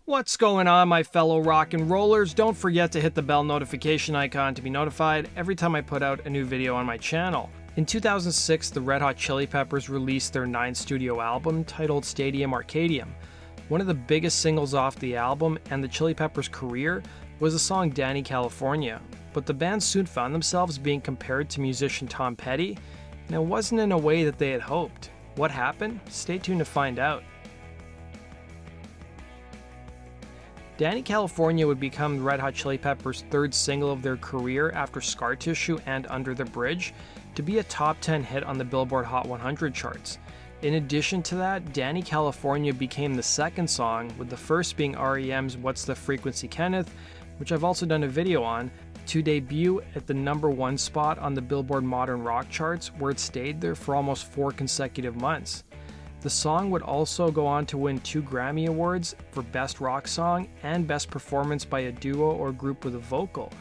What's going on, my fellow rock and rollers? Don't forget to hit the bell notification icon to be notified every time I put out a new video on my channel. In 2006, the Red Hot Chili Peppers released their 9th studio album titled Stadium Arcadium. One of the biggest singles off the album and the Chili Peppers' career was the song Dani California, but the band soon found themselves being compared to musician Tom Petty, and it wasn't in a way that they had hoped. What happened? Stay tuned to find out. Dani California would become Red Hot Chili Peppers' third single of their career after Scar Tissue and Under the Bridge to be a top 10 hit on the Billboard Hot 100 charts. In addition to that, Dani California became the second song, with the first being REM's What's the Frequency, Kenneth, which I've also done a video on, to debut at the #1 spot on the Billboard Modern Rock charts, where it stayed there for almost 4 consecutive months. The song would also go on to win 2 Grammy Awards for Best Rock Song and Best Performance by a Duo or Group with a Vocal.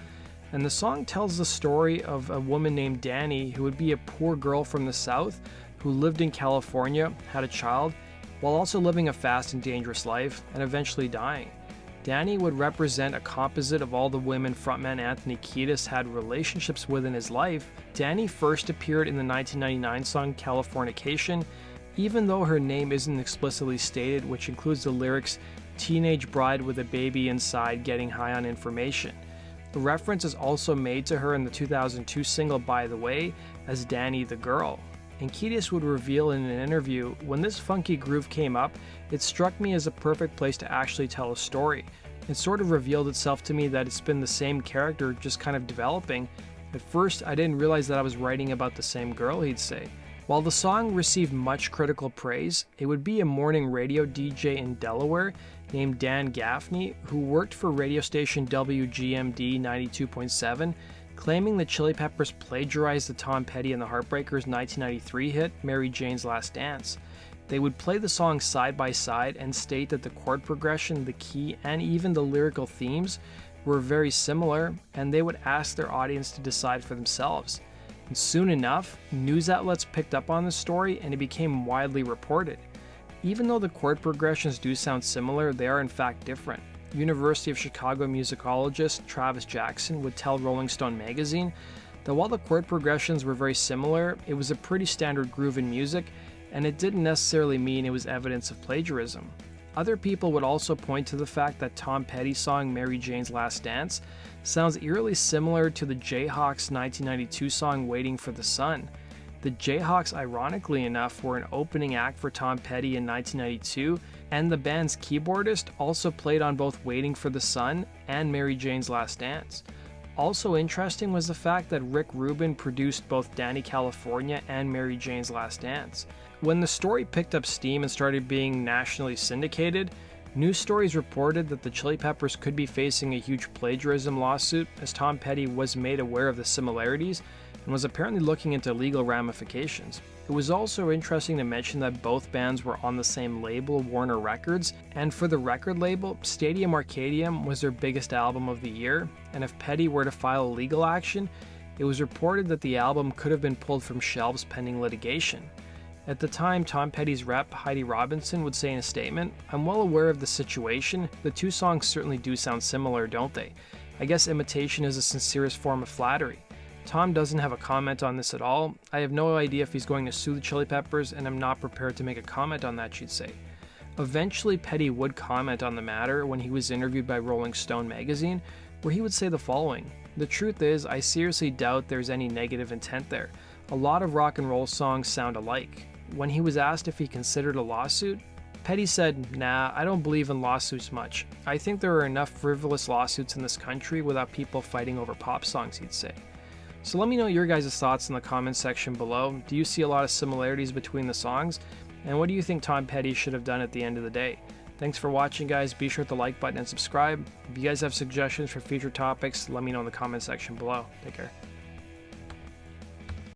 And the song tells the story of a woman named Dani who would be a poor girl from the South who lived in California, had a child, while also living a fast and dangerous life and eventually dying. Dani would represent a composite of all the women frontman Anthony Kiedis had relationships with in his life. Dani first appeared in the 1999 song Californication, even though her name isn't explicitly stated, which includes the lyrics, "Teenage bride with a baby inside getting high on information." The reference is also made to her in the 2002 single By the Way as Dani the Girl. And Kiedis would reveal in an interview, "When this funky groove came up, it struck me as a perfect place to actually tell a story. It sort of revealed itself to me that it's been the same character, just kind of developing. At first, I didn't realize that I was writing about the same girl," he'd say. While the song received much critical praise, it would be a morning radio DJ in Delaware named Dan Gaffney, who worked for radio station WGMD 92.7, claiming the Chili Peppers plagiarized the Tom Petty and the Heartbreakers' 1993 hit, Mary Jane's Last Dance. They would play the song side by side and state that the chord progression, the key, and even the lyrical themes were very similar, and they would ask their audience to decide for themselves. And soon enough, news outlets picked up on the story and it became widely reported. Even though the chord progressions do sound similar, they are in fact different. University of Chicago musicologist Travis Jackson would tell Rolling Stone magazine that while the chord progressions were very similar, it was a pretty standard groove in music, and it didn't necessarily mean it was evidence of plagiarism. Other people would also point to the fact that Tom Petty's song Mary Jane's Last Dance sounds eerily similar to the Jayhawks' 1992 song Waiting for the Sun. The Jayhawks, ironically enough, were an opening act for Tom Petty in 1992, and the band's keyboardist also played on both Waiting for the Sun and Mary Jane's Last Dance. Also interesting was the fact that Rick Rubin produced both Dani California and Mary Jane's Last Dance. When the story picked up steam and started being nationally syndicated, news stories reported that the Chili Peppers could be facing a huge plagiarism lawsuit, as Tom Petty was made aware of the similarities and was apparently looking into legal ramifications. It was also interesting to mention that both bands were on the same label, Warner Records, and for the record label, Stadium Arcadium was their biggest album of the year, and if Petty were to file a legal action, it was reported that the album could have been pulled from shelves pending litigation. At the time, Tom Petty's rep, Heidi Robinson, would say in a statement, "I'm well aware of the situation. The two songs certainly do sound similar, don't they? I guess imitation is the sincerest form of flattery." Tom doesn't have a comment on this at all. "I have no idea if he's going to sue the Chili Peppers, and I'm not prepared to make a comment on that," she'd say. Eventually, Petty would comment on the matter when he was interviewed by Rolling Stone magazine, where he would say the following: "The truth is, I seriously doubt there's any negative intent there. A lot of rock and roll songs sound alike." When he was asked if he considered a lawsuit, Petty said, "Nah, I don't believe in lawsuits much. I think there are enough frivolous lawsuits in this country without people fighting over pop songs," he'd say. So let me know your guys' thoughts in the comments section below. Do you see a lot of similarities between the songs? And what do you think Tom Petty should have done at the end of the day? Thanks for watching, guys. Be sure to hit the like button and subscribe. If you guys have suggestions for future topics, let me know in the comment section below. Take care.